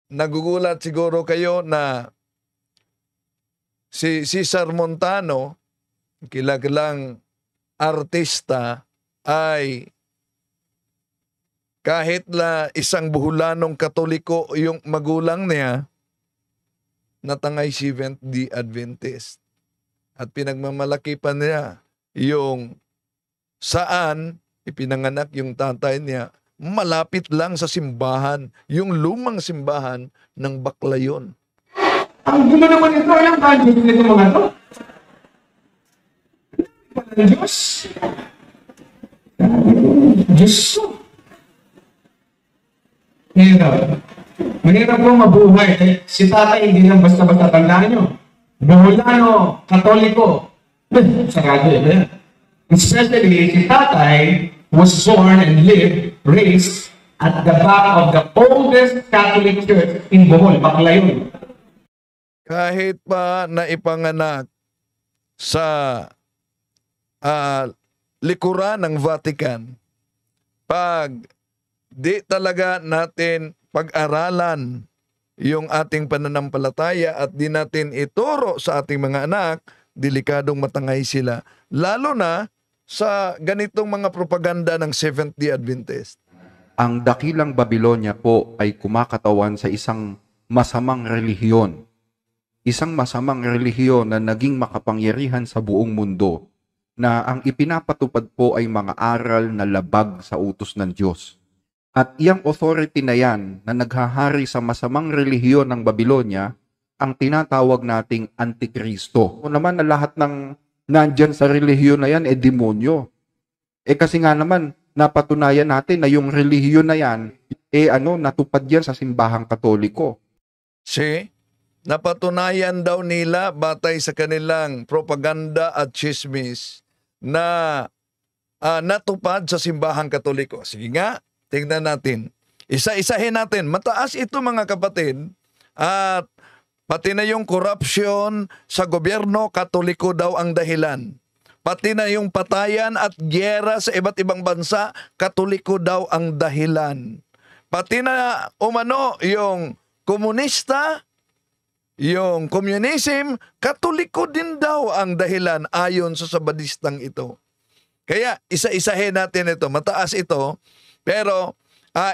nagugulat siguro kayo na si Cesar Montano, kilalang artista, ay kahit na isang buhulanong Katoliko yung magulang niya, natangay Seventh-day Adventist. At pinagmamalaki pa niya yung saan ipinanganak yung tatay niya, malapit lang sa simbahan, yung lumang simbahan ng Baclayon. Ang gulo naman ito, alam ka, hindi nito mga ito. Diyos. Diyos. Mahirap po mabuhay. Si tatay, hindi lang basta-basta tandaan nyo. Buholano, Katoliko. Sarado yun. Especially, si tatay was born and lived, raised at the back of the oldest Catholic church in Bohol, Baclayon. Kahit pa naipanganak sa likuran ng Vatican, pag di talaga natin pag-aralan yung ating pananampalataya at di natin ituro sa ating mga anak, delikadong matangay sila. Lalo na sa ganitong mga propaganda ng Seventh-day Adventist. Ang dakilang Babilonya po ay kumakatawan sa isang masamang relihiyon. Isang masamang relihiyon na naging makapangyarihan sa buong mundo, na ang ipinapatupad po ay mga aral na labag sa utos ng Diyos. At iyang authority na yan na naghahari sa masamang relihiyon ng Babilonya, ang tinatawag nating Antikristo. O naman na lahat ng nandyan sa relihiyon na yan, demonyo. Kasi nga naman, napatunayan natin na yung relihiyon na yan, natupad yan sa simbahang Katoliko. Napatunayan daw nila batay sa kanilang propaganda at chismis na natupad sa simbahang Katoliko. Sige nga, tingnan natin. Isa-isahin natin. Mataas ito mga kapatid, at pati na yung corruption sa gobyerno, Katoliko daw ang dahilan. Pati na yung patayan at gyera sa iba't ibang bansa, Katoliko daw ang dahilan. Pati na yung komunista, yung communism, Katoliko din daw ang dahilan ayon sa sabadistang ito. Kaya isa-isahin natin ito. Mataas ito, pero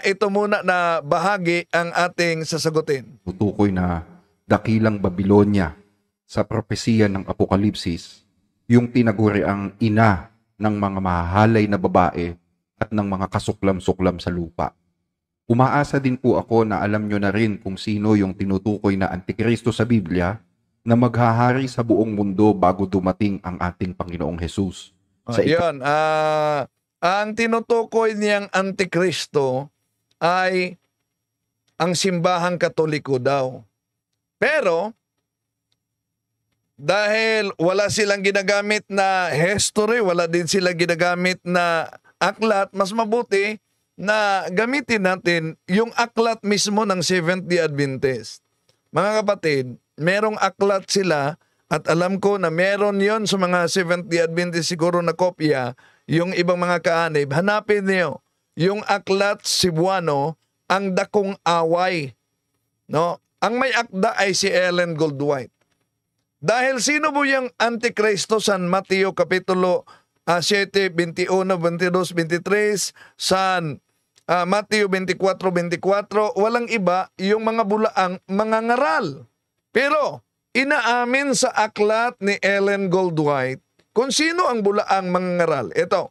ito muna na bahagi ang ating sasagutin. Tutukoy na dakilang Babilonya sa propesiya ng Apokalipsis, yung tinaguri ang ina ng mga mahahalay na babae at ng mga kasuklam-suklam sa lupa. Umaasa din po ako na alam nyo na rin kung sino yung tinutukoy na Antikristo sa Biblia na maghahari sa buong mundo bago dumating ang ating Panginoong Jesus. Ang tinutukoy niyang Antikristo ay ang simbahang Katoliko daw. Pero, dahil wala silang ginagamit na history, wala din silang ginagamit na aklat, mas mabuti na gamitin natin yung aklat mismo ng Seventh-day Adventist. Mga kapatid, merong aklat sila at alam ko na meron yon sa mga Seventh-day Adventist siguro na kopya, yung ibang mga kaanib. Hanapin niyo yung aklat Cebuano, ang Dakong Away. No? Ang may akda ay si Ellen Goldwhite. Dahil sino po yung Antikristo? San Mateo Kapitulo 7, 21, 22, 23, San Mateo 24, 24, walang iba yung mga bulaang mga ngaral. Pero inaamin sa aklat ni Ellen Goldwhite kung sino ang bulaang mga ngaral. Ito,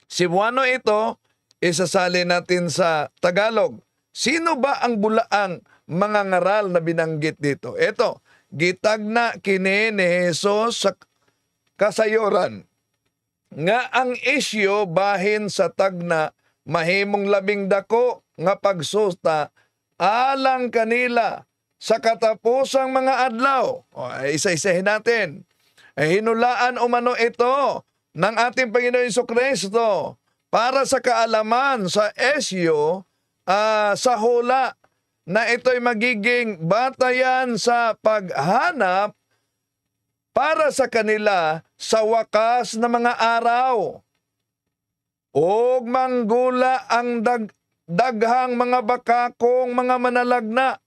Cebuano ito, isasali natin sa Tagalog. Sino ba ang bulaang mga ngaral na binanggit dito? Ito, gitagna kini ni Jesus sa kasayoran nga ang isyo bahin sa tagna mahimong labing dako nga pagsusta alang kanila sa katapusang mga adlaw. Isa-isahin natin. Hinulaan umano ito ng ating Panginoon Jesucristo para sa kaalaman sa isyo sa hula na ito'y magiging batayan sa paghanap para sa kanila sa wakas na mga araw. Og manggula ang daghang mga bakakong mga manalagna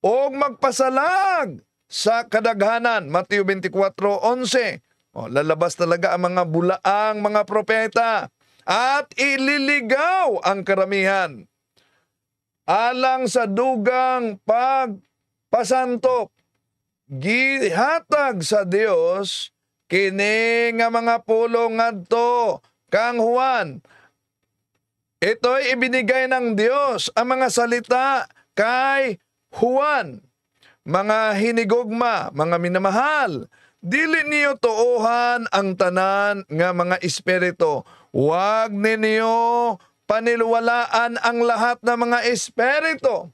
o magpasalag sa kadaghanan. Mateo 24:11. Lalabas talaga ang mga bulaang mga propeta at ililigaw ang karamihan alang sa dugang pagpasanto. Gihatag sa Dios kini nga mga pulong ngadto kang Juan. Ito'y ibinigay ng Diyos ang mga salita kay Juan. Mga hinigugma, mga minamahal, dili niyo tuohan ang tanan nga mga espiritu. Huwag ninyo paniwalaan ang lahat ng mga espiritu.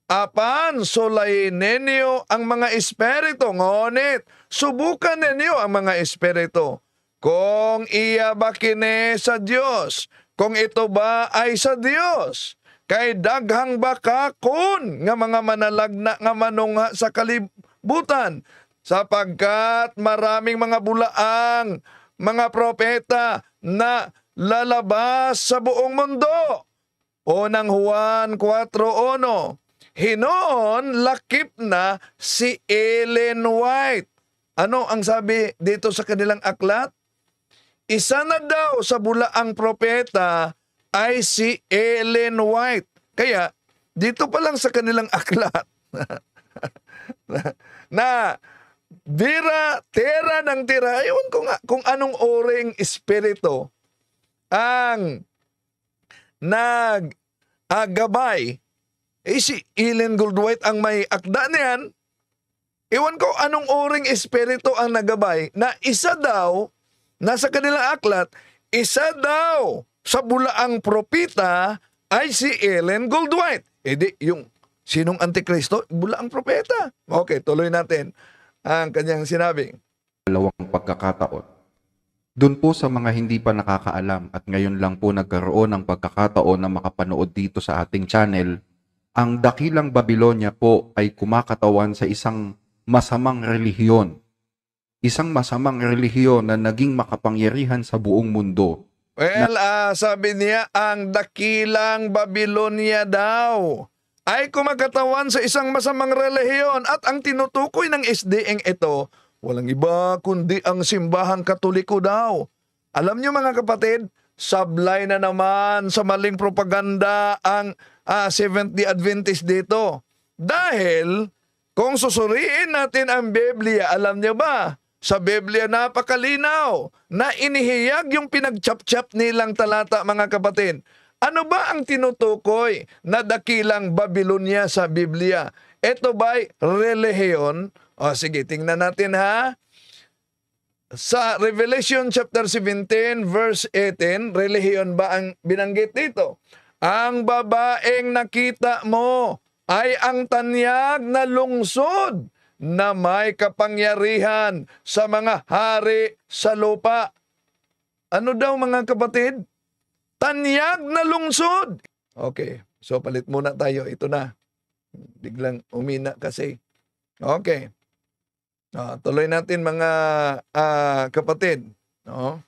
Apan sulayin ninyo ang mga espiritu, ngunit subukan ninyo ang mga espiritu. Kung iya ba kini sa Diyos, kung ito ba ay sa Diyos, kay daghang bakakon nga mga manalagna nga manungha sa kalibutan, sapagkat maraming mga bulaang, mga propeta na lalabas sa buong mundo. Unang Juan 4:1. Hinoon lakip na si Ellen White. Ano ang sabi dito sa kanilang aklat? Isa na daw sa bulaang propeta ay si Ellen White. Kaya dito pa lang sa kanilang aklat na tera ng tira, ewan ko nga kung anong oring espiritu ang nag-gabay. Si Ellen Goldwhite ang may akda niyan. Ewan ko anong oring espiritu ang nagabay na isa daw, nasa kanilang aklat, isa daw sa bulaang propeta ay si Ellen Goldwhite. Di, yung sinong antikristo? Bulaang propeta. Okay, tuloy natin ang kanyang sinabi. Dalawang pagkakataon. Doon po sa mga hindi pa nakakaalam at ngayon lang po nagkaroon ng pagkakataon na makapanood dito sa ating channel, ang dakilang Babilonya po ay kumakatawan sa isang masamang relihiyon. Isang masamang relihiyon na naging makapangyarihan sa buong mundo. Well, sabi niya, ang dakilang Babilonya daw ay kumakatawan sa isang masamang relihiyon at ang tinutukoy ng SDN ito, walang iba kundi ang simbahang Katoliko daw. Alam niyo mga kapatid, sablay na naman sa maling propaganda ang Seventh-day Adventist dito. Dahil kung susuriin natin ang Biblia, alam niyo ba, sa Biblia napakalinaw na inihiyag yung pinagchap-chap nilang talata mga kapatid. Ano ba ang tinutukoy na dakilang Babilonya sa Biblia? Ito ba'y relihiyon? Sige, tingnan natin ha. Sa Revelation chapter 17 verse 18, relihiyon ba ang binanggit dito? Ang babaeng nakita mo ay ang tanyag na lungsod na may kapangyarihan sa mga hari sa lupa. Ano daw mga kapatid? Tanyag na lungsod. Okay, so palit muna tayo. Ito na. Biglang umina kasi. Okay. Tuloy natin mga kapatid. No?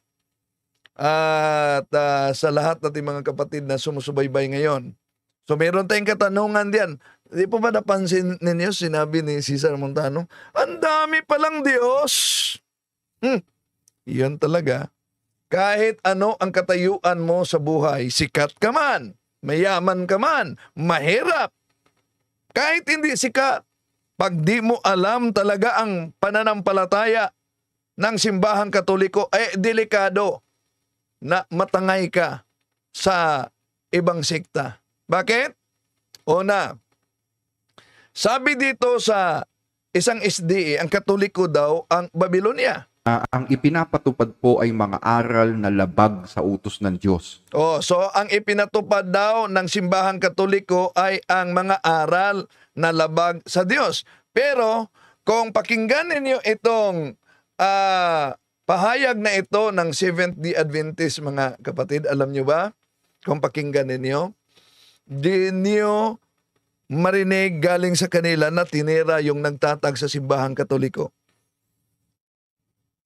At sa lahat natin mga kapatid na sumusubaybay ngayon. So meron tayong katanungan diyan. Di po ba napansin ninyo, sinabi ni Cesar Montano, ang dami palang Diyos. Iyon talaga. Kahit ano ang katayuan mo sa buhay, sikat ka man, mayaman ka man, mahirap. Kahit hindi sikat, pag di mo alam talaga ang pananampalataya ng simbahang Katoliko, ay delikado na matangay ka sa ibang sekta. Bakit? Una, sabi dito sa isang SDA, ang Katoliko daw ang Babilonya. Ang ipinapatupad po ay mga aral na labag sa utos ng Diyos. So ang ipinatupad daw ng simbahang Katoliko ay ang mga aral na labag sa Diyos. Pero kung pakinggan ninyo itong pahayag na ito ng Seventh-day Adventist, mga kapatid, alam nyo ba? Kung pakinggan ninyo, di nyo marinig galing sa kanila na tinira yung nagtatag sa simbahang Katoliko.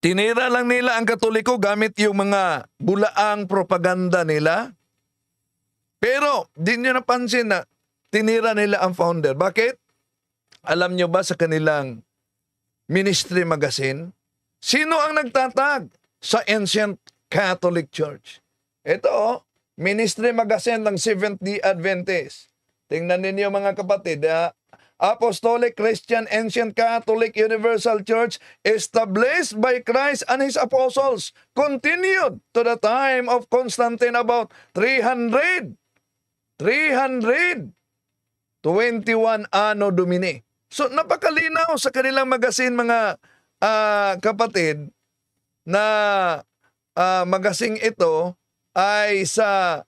Tinira lang nila ang Katoliko gamit yung mga bulaang propaganda nila. Pero di nyo napansin na tinira nila ang founder. Bakit? alam nyo ba sa kanilang ministry magazine, sino ang nagtatag sa Ancient Catholic Church? Ito, ministry magazine ng Seventh-day Adventist. Tingnan ninyo mga kapatid, Apostolic Christian Ancient Catholic Universal Church established by Christ and His Apostles, continued to the time of Constantine about 321 Anno Domini. So napakalinaw sa kanilang magazine mga kapatid na magazine ito ay sa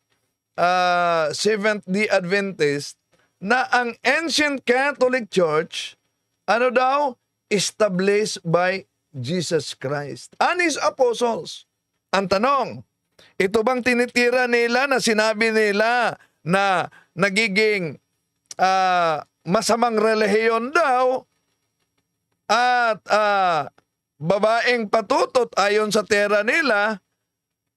Seventh-day Adventist na ang Ancient Catholic Church, established by Jesus Christ and His Apostles. Ang tanong, ito bang tinitira nila na sinabi nila na nagiging masamang relihiyon daw at babaeng patutot ayon sa tera nila,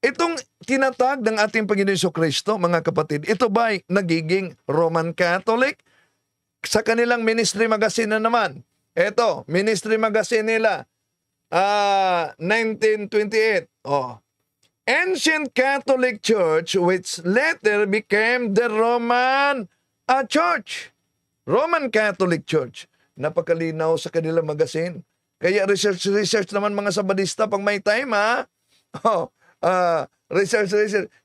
itong tinatag ng ating Panginoon Jesucristo, mga kapatid, ito ba'y nagiging Roman Catholic? Sa kanilang ministry magazine na naman, ito, ministry magazine nila, 1928, Ancient Catholic Church, which later became the Roman Church. Roman Catholic Church. Napakalinaw sa kanilang magazine. Kaya research naman mga Sabadista pag may time, research.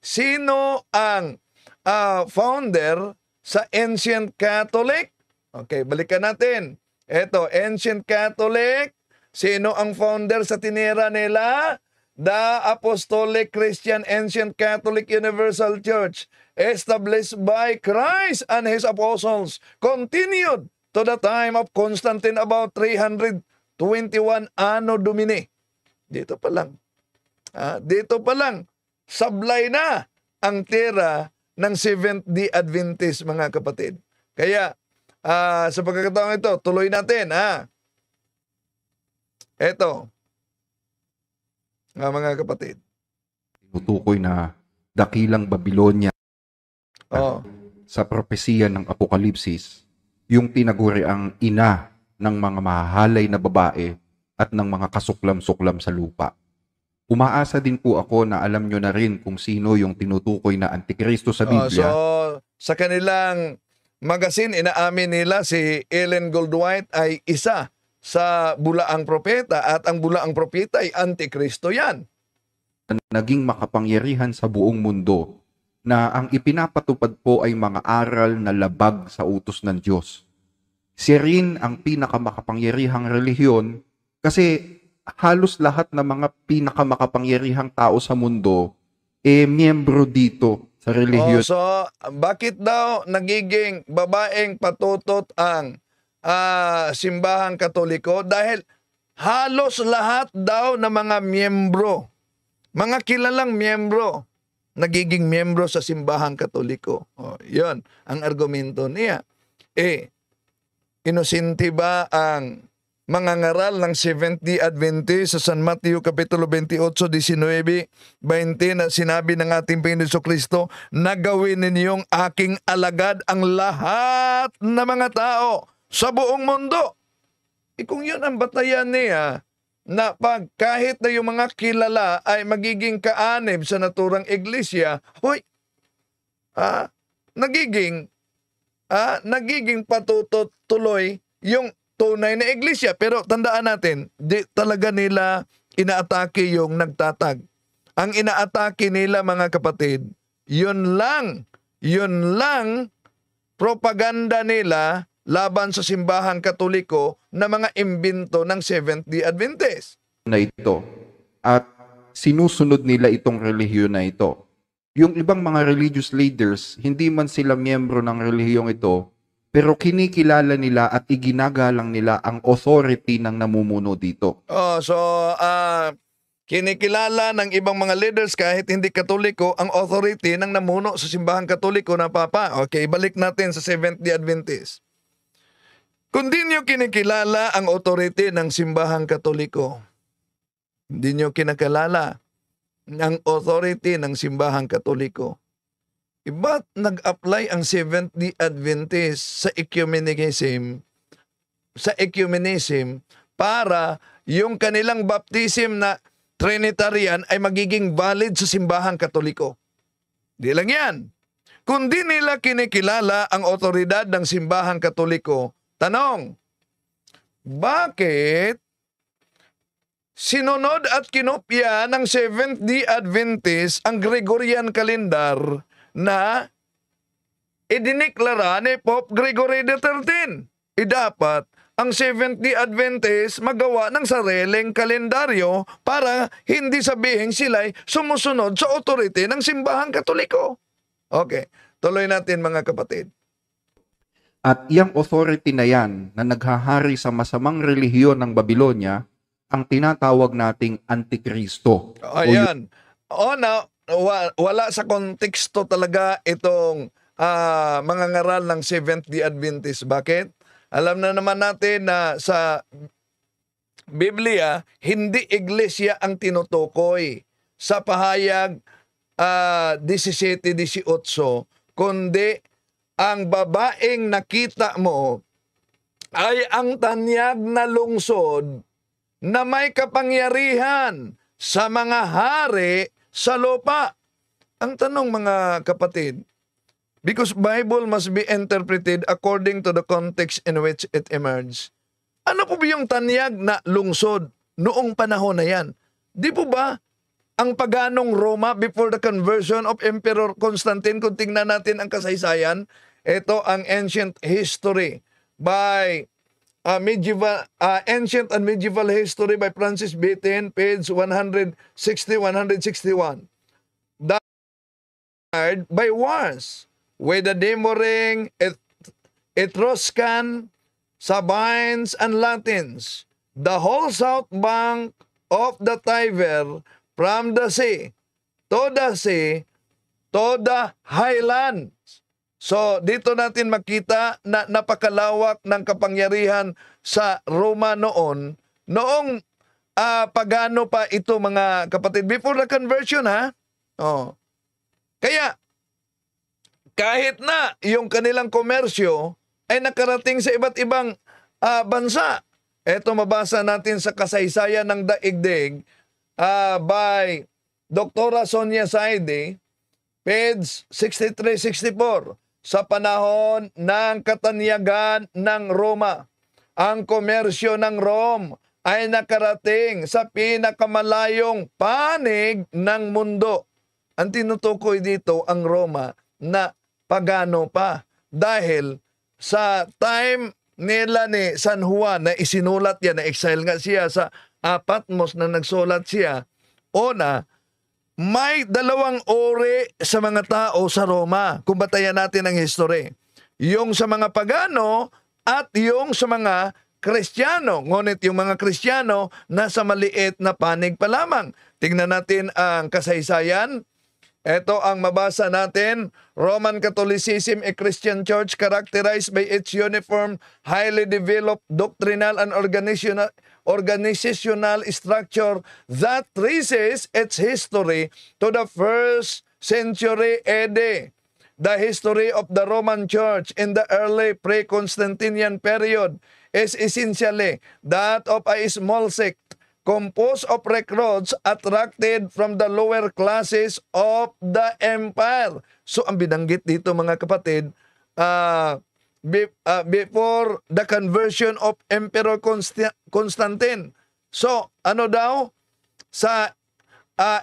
Sino ang founder sa Ancient Catholic? Okay, balikan natin. Ito, Ancient Catholic. Sino ang founder sa tinira nila? The Apostolic Christian Ancient Catholic Universal Church, established by Christ and His Apostles, continued to the time of Constantine about 321 Anno Domini. Dito pa lang. Sablay na ang tira ng Seventh-day Adventist, mga kapatid. Kaya, sa pagkakataon ito, tuloy natin, Ito, mga kapatid. Tinutukoy na dakilang Babilonya Oh. sa propesiya ng Apokalipsis, yung tinaguri ang ina ng mga mahahalay na babae at ng mga kasuklam-suklam sa lupa. Umaasa din po ako na alam nyo na rin kung sino yung tinutukoy na Antikristo sa Biblia. So, sa kanilang magazine, inaamin nila si Ellen Goldwhite ay isa sa bulaang propeta at ang bulaang propeta ay Antikristo yan. Naging makapangyarihan sa buong mundo na ang ipinapatupad po ay mga aral na labag sa utos ng Diyos. Siya rin ang pinakamakapangyarihang relihiyon kasi halos lahat ng mga pinakamakapangyarihang tao sa mundo miyembro dito sa relihiyon. So, bakit daw nagiging babaeng patutot ang simbahang Katoliko? Dahil halos lahat daw ng mga miyembro, mga kilalang miyembro, nagiging miyembro sa simbahang Katoliko. Yun ang argumento niya. Inosente ba ang mga ngaral ng Seventh-day Adventist sa San Mateo Kapitulo 28, 19, 20 na sinabi ng ating Panginoon Jesucristo na gawin ninyong aking alagad ang lahat ng mga tao sa buong mundo. Kung yun ang batayan niya, na pag kahit na yung mga kilala ay magiging kaanib sa naturang iglesia, nagiging patutot tuloy yung tunay na iglesia. Pero tandaan natin, di talaga nila inaatake yung nagtatag. Ang inaatake nila, mga kapatid, yun lang propaganda nila laban sa simbahang Katoliko na mga imbento ng Seventh-day Adventist. Na ito. At sinusunod nila itong relihiyon na ito. Yung ibang mga religious leaders, hindi man sila miyembro ng relihiyong ito, pero kinikilala nila at iginagalang nila ang authority ng namumuno dito. Kinikilala ng ibang mga leaders kahit hindi Katoliko ang authority ng namuno sa simbahang Katoliko na Papa. Okay, balik natin sa Seventh-day Adventist. Kung di nyo kinikilala ang authority ng simbahang Katoliko, hindi nyo kinakilala ang authority ng simbahang Katoliko, ba't nag-apply ang Seventh-day Adventist sa ecumenism sa ecumenism para yung kanilang baptism na Trinitarian ay magiging valid sa simbahang Katoliko. Di lang yan. Kung di nila kinikilala ang otoridad ng simbahang Katoliko, tanong, bakit sinunod at kinopya ng Seventh-day Adventist ang Gregorian calendar na idiniklara ni Pope Gregory XIII? Dapat ang Seventh-day Adventist magawa ng sariling kalendaryo para hindi sabihin sila'y sumusunod sa authority ng simbahang Katoliko. Okay, tuloy natin mga kapatid. At iyang authority na yan na naghahari sa masamang relihiyon ng Babylonia, ang tinatawag nating Antikristo. Ayan. Wala sa konteksto talaga itong mga ngaral ng Seventh-day Adventist. Bakit? Alam na naman natin na sa Biblia, hindi iglesia ang tinutukoy sa pahayag 17-18, kundi ang babaeng nakita mo ay ang tanyag na lungsod na may kapangyarihan sa mga hari sa lupa. Ang tanong mga kapatid, because Bible must be interpreted according to the context in which it emerged. Ano po ba yung tanyag na lungsod noong panahon na yan? Di po ba ang paganong Roma before the conversion of Emperor Constantine, kung tingnan natin ang kasaysayan, ito ang ancient history by ancient and medieval history by Francis Bacon, page 160-161. By wars with the Demoring, Etruscan, Sabines, and Latins, the whole south bank of the Tiber, from the sea to the highlands. So, dito natin makita na napakalawak ng kapangyarihan sa Roma noong pagano pa ito mga kapatid, before the conversion ha. Oh. Kaya, kahit na yung kanilang komersyo ay nakarating sa iba't ibang bansa. Ito mabasa natin sa kasaysayan ng daigdig by Dr. Sonia Saide, page 63-64. Sa panahon ng katanyagan ng Roma, ang komersyo ng Rome ay nakarating sa pinakamalayong panig ng mundo. Ang tinutukoy dito ang Roma na pagano pa, dahil sa time nila ni San Juan na isinulat yan, na exile nga siya sa Patmos na nagsulat siya, may 2 uri sa mga tao sa Roma, kung batayan natin ang history. Yung sa mga pagano at yung sa mga Kristiyano. Ngunit yung mga Kristiyano nasa maliit na panig pa lamang. Tingnan natin ang kasaysayan. Ito ang mabasa natin. Roman Catholicism, a Christian church characterized by its uniform, highly developed doctrinal and organizational structure that traces its history to the 1st century AD. The history of the Roman Church in the early pre-Constantinian period is essentially that of a small sect composed of recruits attracted from the lower classes of the empire. So ang binanggit dito mga kapatid, before the conversion of Emperor Constantine. So, ano daw? Sa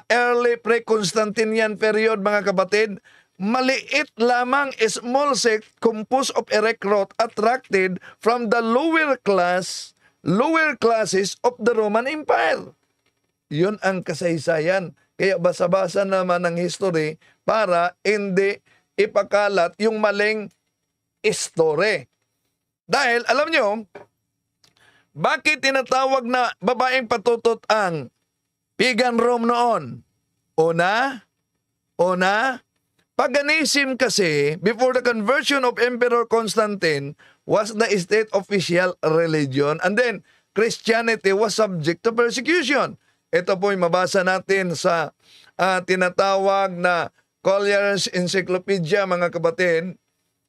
early pre-Constantinian period, mga kapatid, maliit lamang, small sect composed of a recruit attracted from the lower classes of the Roman Empire. Yun ang kasaysayan. Kaya basa-basa naman ng history para hindi ipakalat yung maling story. Dahil, alam nyo, bakit tinatawag na babaeng patutot ang pagan Rome noon? Una, paganism kasi, before the conversion of Emperor Constantine, was the state official religion, and then Christianity was subject to persecution. Ito po'y mabasa natin sa tinatawag na Collier's Encyclopedia, mga kapatid.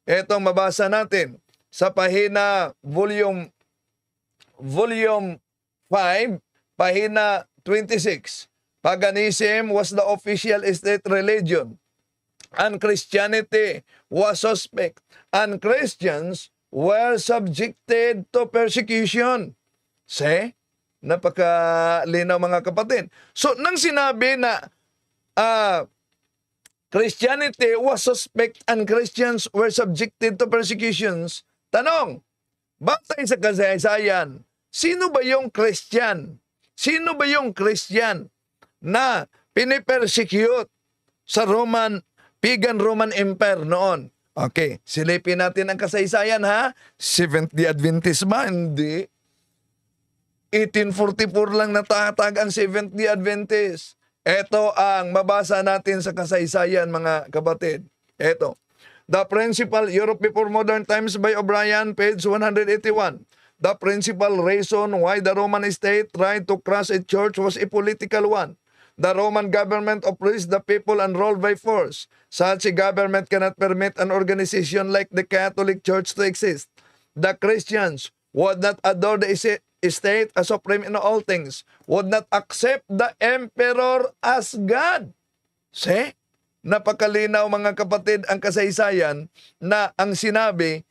Itong mabasa natin sa pahina volume Volume 5, pahina 26. Paganism was the official state religion, and Christianity was suspect, and Christians were subjected to persecution. See? Napakalinaw mga kapatid. So, nang sinabi na Christianity was suspect and Christians were subjected to persecutions, tanong, batay sa kasaysayan, sino ba yung Christian? Sino ba yung Christian na pinipersecute sa pagan Roman Empire noon? Okay, silipin natin ang kasaysayan ha. Seventh-day Adventist ba? Hindi. 1844 lang natatag ang Seventh-day Adventist. Ito ang mabasa natin sa kasaysayan mga kapatid. Ito. The Principal Europe Before Modern Times by O'Brien, page 181. The principal reason why the Roman state tried to crush a church was a political one. The Roman government oppressed the people and ruled by force. Such a government cannot permit an organization like the Catholic Church to exist. The Christians would not adore the state as supreme in all things, would not accept the emperor as God. See? Napakalinaw mga kapatid ang kasaysayan na ang sinabi,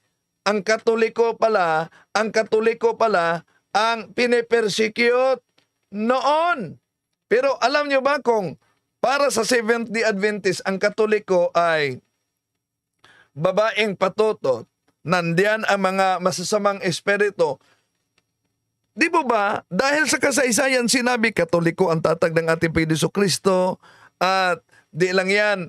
ang Katoliko pala ang pinipersecute noon. Pero alam nyo ba kung para sa Seventh-day Adventist, ang Katoliko ay babaeng patutot, nandiyan ang mga masasamang espiritu. Di po ba, dahil sa kasaysayan sinabi, Katoliko ang tatag ng ating Panginoon Kristo, at di lang yan,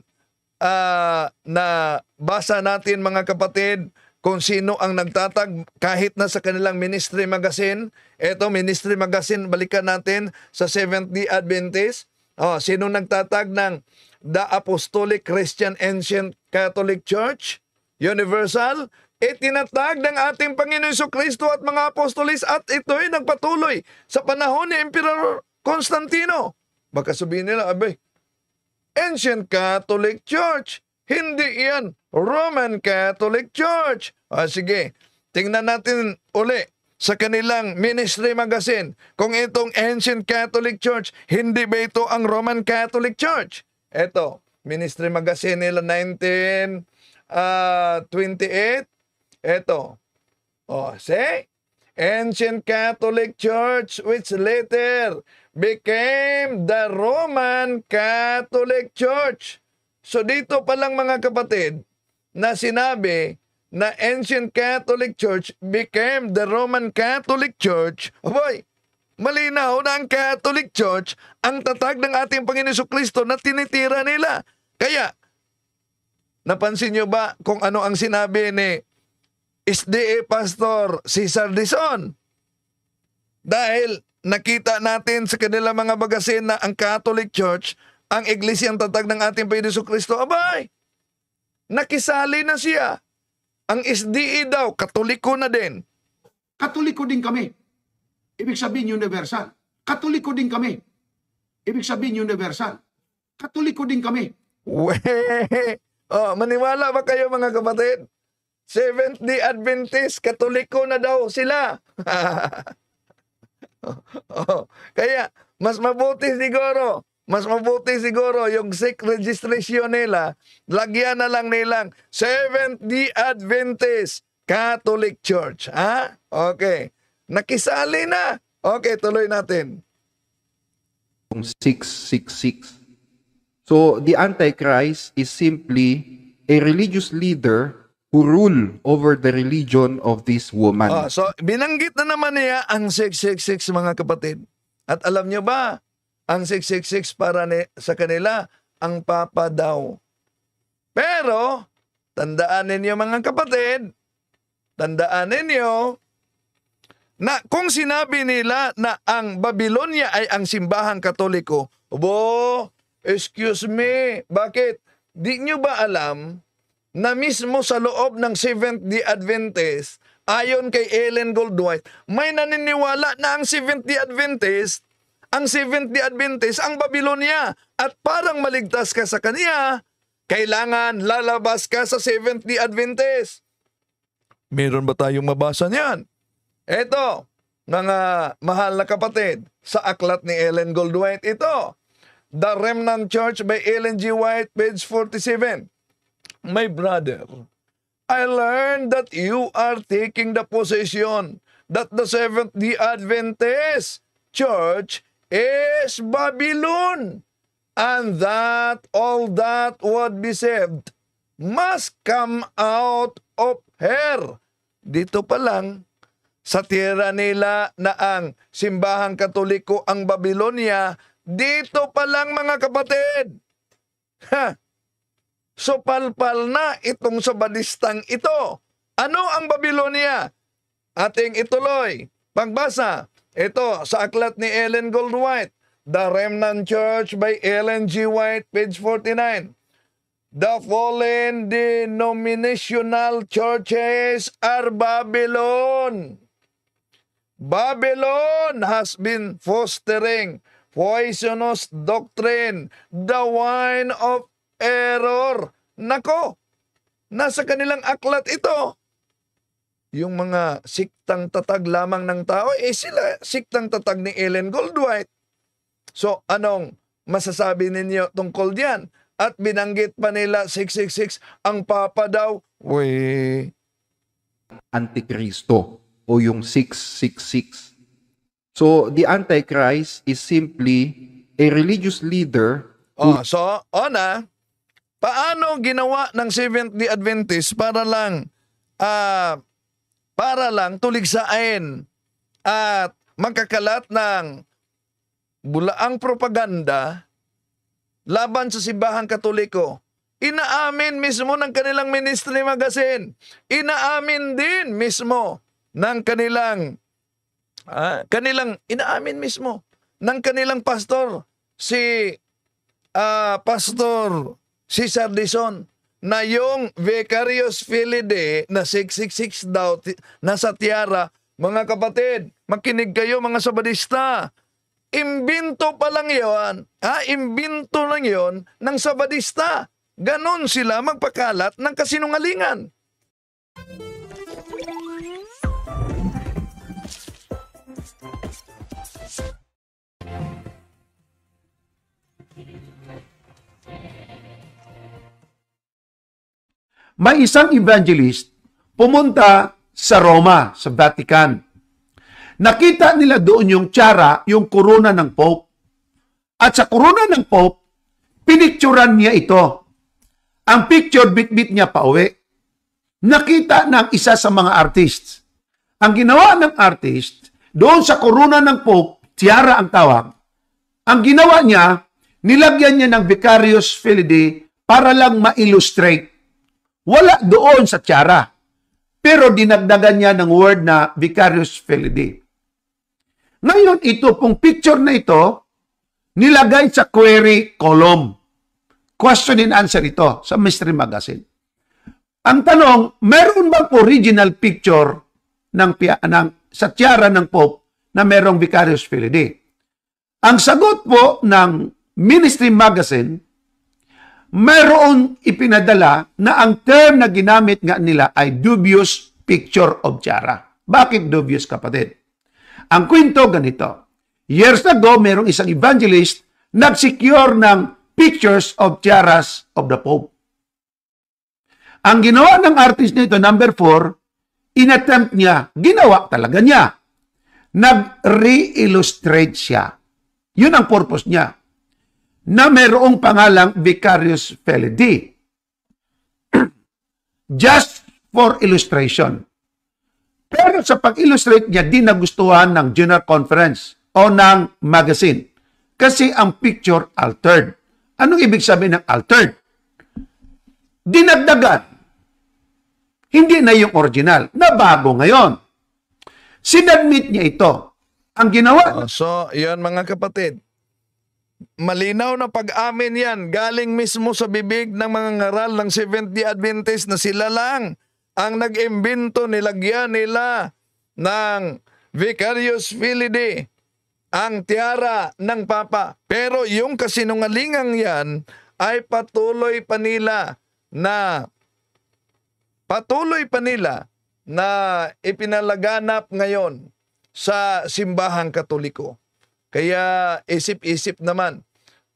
na basa natin mga kapatid, kung sino ang nagtatag kahit na sa kanilang ministry magazine. Ito, ministry magazine, balikan natin sa Seventh-day Adventist. Sino nagtatag ng The Apostolic Christian Ancient Catholic Church Universal? Tinatag ng ating Panginoon Kristo at mga apostolis, at ito'y nagpatuloy sa panahon ni Emperor Constantino. Baka sabihin nila, abay, Ancient Catholic Church. Hindi yan Roman Catholic Church. Sige, tingnan natin uli sa kanilang ministry magazine kung itong Ancient Catholic Church, hindi ba ito ang Roman Catholic Church? Ito, ministry magazine nila 1928. Ito. See? Ancient Catholic Church which later became the Roman Catholic Church. So dito pa lang mga kapatid na sinabi na Ancient Catholic Church became the Roman Catholic Church. Aboy, malinaw na ang Catholic Church ang tatag ng ating Panginoon Kristo na tinitira nila. Kaya, napansin nyo ba kung ano ang sinabi ni SDA Pastor Cesar Dizon? Dahil nakita natin sa kanila mga bagasin na ang Catholic Church, ang iglesyang tatag ng ating Panginoon Kristo, abay, nakisali na siya. Ang SDA daw, Katoliko na din. Katoliko din kami. Ibig sabihin universal. Katoliko din kami. Ibig sabihin universal. Katoliko din kami. Maniwala ba kayo mga kapatid? Seventh-day Adventist, Katoliko na daw sila. Kaya, mas mabuti siguro yung SIC registration nila, lagyan na lang nilang Seventh-day Adventist Catholic Church. Okay. Nakisali na. Okay, tuloy natin. 666. So, the Antichrist is simply a religious leader who rule over the religion of this woman. So, binanggit na naman niya ang 666 mga kapatid. At alam nyo ba, ang 666 para sa kanila, ang Papa daw. Pero, tandaan ninyo mga kapatid, tandaan ninyo, na kung sinabi nila na ang Babylonia ay ang simbahang Katoliko, excuse me, bakit? Di nyo ba alam na mismo sa loob ng Seventh-day Adventist, ayon kay Ellen Goldwhite, may naniniwala na ang Seventh-day Adventist, ang Babylonia, at parang maligtas ka sa kanya, kailangan lalabas ka sa Seventh-day Adventist. Meron ba tayong mabasa niyan? Eto, mga mahal na kapatid, sa aklat ni Ellen Goldwhite ito. The Remnant Church by Ellen G. White, page 47. My brother, I learned that you are taking the position that the Seventh-day Adventist Church is Babylon, and that all that would be saved must come out of her. Dito pa lang, sa tira nila na ang simbahang katoliko ang Babylonia, dito pa lang mga kapatid. So palpal na itong sabadistang ito. Ano ang Babylonia? Ating ituloy. Pagbasa. Ito sa aklat ni Ellen Goldwhite, The Remnant Church by Ellen G. White, page 49. The fallen denominational churches are Babylon. Babylon has been fostering poisonous doctrine, the wine of error. Nako, nasa kanilang aklat ito. Yung mga siktang tatag lamang ng tao, sila siktang tatag ni Ellen Goldwhite. So, anong masasabi ninyo tungkol diyan? At binanggit pa nila 666, ang Papa daw, Antikristo o yung 666. So, the Antichrist is simply a religious leader. So, paano ginawa ng Seventh-day Adventist para lang tuligsain at magkakalat ng bulaang propaganda laban sa simbahang Katoliko? Inaamin mismo ng kanilang ministry magazine. Inaamin din mismo ng kanilang pastor, si Pastor Cesar Dizon, na yung Vicarious Filidae na 666 daw nasa tiara. Mga kapatid, makinig kayo mga Sabadista. Imbinto pa lang yon, imbinto lang yon ng Sabadista. Ganon sila magpakalat ng kasinungalingan. May isang evangelist pumunta sa Roma, sa Vatican. Nakita nila doon yung tiara, yung korona ng Pope. At sa korona ng Pope, pinicturan niya ito. Ang picture, bit-bit niya pa uwi. Nakita ng isa sa mga artists. Ang ginawa ng artist, doon sa korona ng Pope, tiara ang tawag. Ang ginawa niya, nilagyan niya ng Vicarious Filidae para lang ma-illustrate. Wala doon sa tiara. Pero dinagdagan niya ng word na Vicarious Filidae. Ngayon, ito pong picture na ito, nilagay sa query column. Question and answer ito sa Mystery Magazine. Ang tanong, meron bang original picture sa tiara ng Pope na merong Vicarious Filidae? Ang sagot po ng Ministry Magazine, mayroon ipinadala na ang term na ginamit nga nila ay dubious picture of tiara. Bakit dubious, kapatid? Ang kwento ganito. Years ago, mayroong isang evangelist nag-secure ng pictures of tiaras of the Pope. Ang ginawa ng artist nito, number 4, inattempt niya, ginawa talaga niya. Nag-re-illustrate siya. Yun ang purpose niya. Na mayroong pangalang Vicarious Filidae. Just for illustration. Pero sa pag-illustrate niya, di nagustuhan ng General Conference o ng magazine. Kasi ang picture altered. Anong ibig sabihin ng altered? Dinagdagan. Hindi na yung original. Nabago ngayon. Sinadmit niya ito. Ang ginawa... So, yan mga kapatid. Malinaw na pag-amin yan. Galing mismo sa bibig ng mga ngaral ng Seventh-day Adventist na sila lang ang nag-imbento, nilagyan nila ng Vicarious Filidae, ang tiara ng Papa. Pero yung kasinungalingang yan ay patuloy pa nila na ipinalaganap ngayon. sa simbahang Katoliko. Kaya isip-isip naman.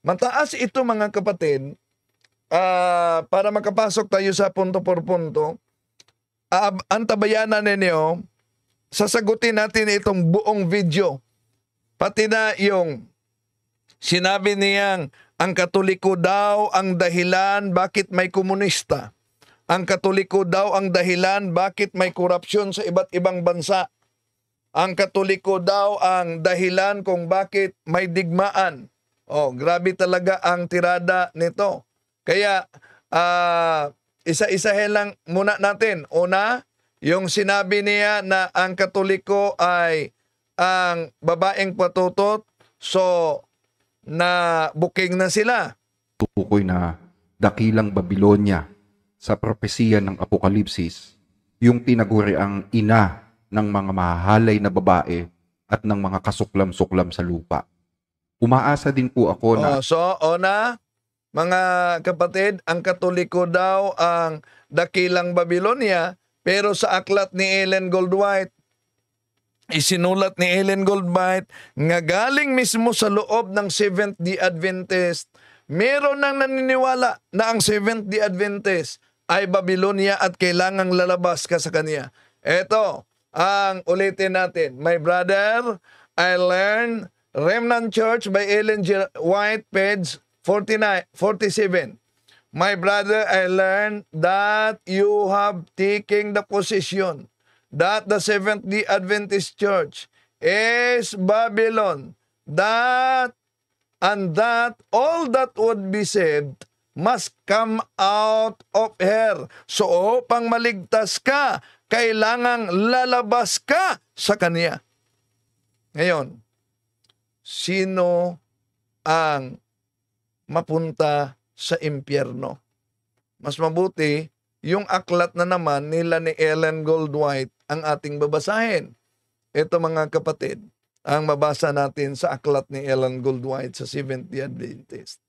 Mataas ito mga kapatid. Para makapasok tayo sa punto por punto, antabayanan ninyo, sasagutin natin itong buong video. Pati na yung sinabi niyang ang Katoliko daw ang dahilan bakit may komunista. Ang Katoliko daw ang dahilan bakit may korupsyon sa iba't ibang bansa. Ang Katoliko daw ang dahilan kung bakit may digmaan. Grabe talaga ang tirada nito. Kaya isa-isahin lang muna natin. Una, yung sinabi niya na ang Katoliko ay ang babaeng patutot, so na booking na sila. Tukoy na dakilang Babilonya sa propesiya ng Apokalipsis, yung tinaguri ang ina ng mga mahahalay na babae at ng mga kasuklam-suklam sa lupa. Umaasa din po ako na Una, mga kapatid, ang Katoliko daw ang dakilang Babilonya, pero sa aklat ni Ellen Goldwhite, isinulat ni Ellen Goldwhite nga galing mismo sa loob ng Seventh-day Adventist, meron nang naniniwala na ang Seventh-day Adventist ay Babilonya at kailangang lalabas ka sa kanya. Ito, ang ulitin natin. My brother, I learned Remnant Church by Ellen G. White, page 47. My brother, I learned that you have taken the position that the Seventh-day Adventist Church is Babylon, that all that would be said must come out of her. So upang maligtas ka, kailangang lalabas ka sa kanya. Ngayon, sino ang mapunta sa impyerno? Mas mabuti, yung aklat na naman nila ni Ellen Goldwhite ang ating babasahin. Ito mga kapatid, ang mabasa natin sa aklat ni Ellen Goldwhite sa Seventh-day Adventist.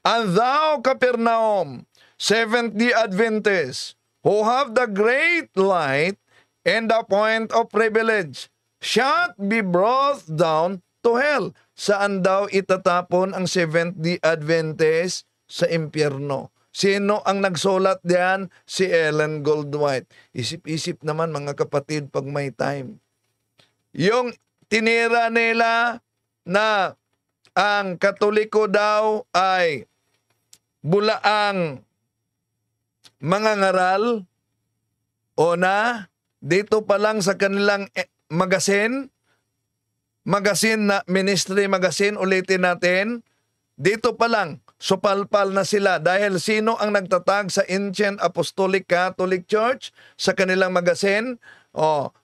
And thou, Capernaum, Seventh-day Adventist, who have the great light and the point of privilege, shalt be brought down to hell. Saan daw itatapon ang Seventh-day Adventist? Sa impyerno. Sino ang nagsulat diyan? Si Ellen Goldwhite. Isip-isip naman mga kapatid pag may time. Yung tinira nila na ang Katoliko daw ay bulaang mga ngaral, o na dito pa lang sa kanilang magazine na Ministry Magazine, ulitin natin, dito pa lang, supalpal na sila dahil sino ang nagtatag sa Ancient Apostolic Catholic Church sa kanilang magazine?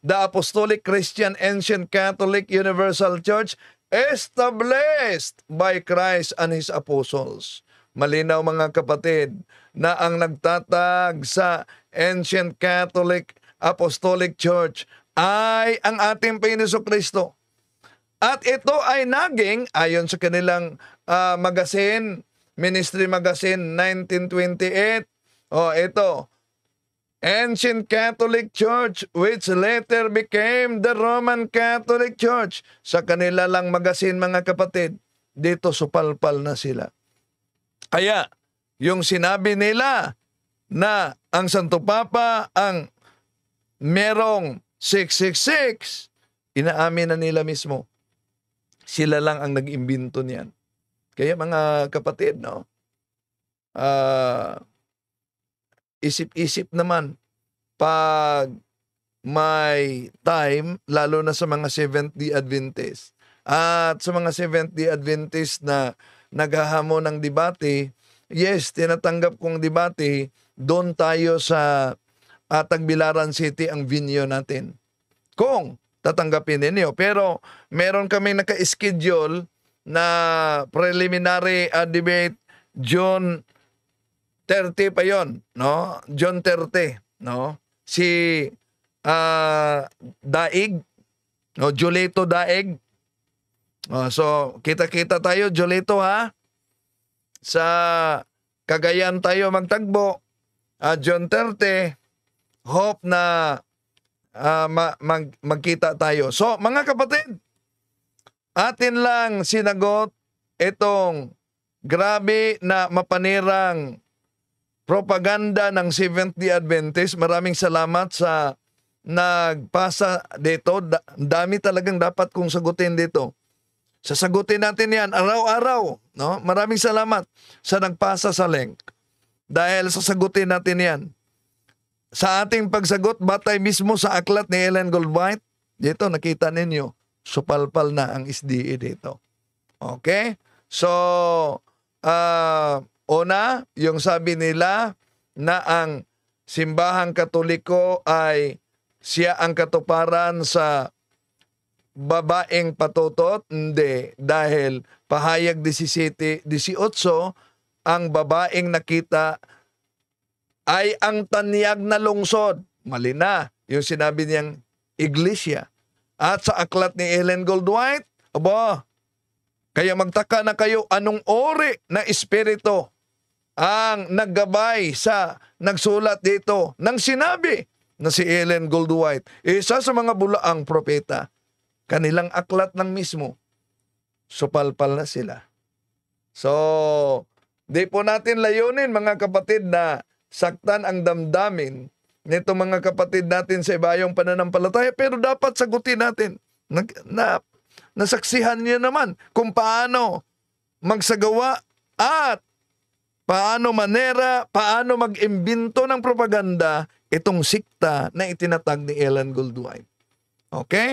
The Apostolic Christian Ancient Catholic Universal Church, established by Christ and His Apostles. Malinaw mga kapatid na ang nagtatag sa Ancient Catholic Apostolic Church ay ang ating Panginoon Kristo. At ito ay naging, ayon sa kanilang magazine, Ministry Magazine 1928, ito, Ancient Catholic Church, which later became the Roman Catholic Church. Sa kanila lang magazine mga kapatid, dito supalpal na sila. Kaya, yung sinabi nila na ang Santo Papa ang merong 666, inaamin na nila mismo. Sila lang ang nag-imbento niyan. Kaya mga kapatid, no? Isip-isip naman pag may time, lalo na sa mga Seventh-day Adventist. At sa mga Seventh-day Adventist na naghahamon ng debate, yes, tinatanggap kong debate, doon tayo sa Tagbilaran City ang venue natin. Kung tatanggapin ninyo. Pero meron kaming naka-schedule na preliminary debate June 30 pa yon, no? June 30, no? Si Daig, no? Julito Daig. So kita-kita tayo Julito, ha? Sa Cagayan tayo magtagbo. June 30, hope na magkita tayo. So, mga kapatid, atin lang sinagot itong grabe na mapanirang propaganda ng Seventh-day Adventist. Maraming salamat sa nagpasa dito. Dami talagang dapat kong sagutin dito. Sasagutin natin yan araw-araw. No? Maraming salamat sa nagpasa sa link. Dahil sasagutin natin yan. Sa ating pagsagot, batay mismo sa aklat ni Ellen Goldwhite, dito nakita ninyo, supalpal na ang SDA dito. Okay? So, una, yung sabi nila na ang simbahang Katoliko ay siya ang katuparan sa babaeng patutot. Hindi, dahil pahayag 18, ang babaeng nakita ay ang tanyag na lungsod. Mali na yung sinabi niyang iglesia. At sa aklat ni Ellen Goldwhite, kaya magtaka na kayo anong ori na espiritu ang naggabay sa nagsulat dito nang sinabi na si Ellen Goldwhite, isa sa mga bulaang propeta, kanilang aklat ng mismo, supalpal na sila. So, di po natin layunin mga kapatid na saktan ang damdamin nito mga kapatid natin sa ibayong pananampalataya, pero dapat sagutin natin. Nasaksihan niyo naman kung paano magsagawa at paano mag-imbento ng propaganda itong sikta na itinatag ni Ellen Goldwhite. Okay?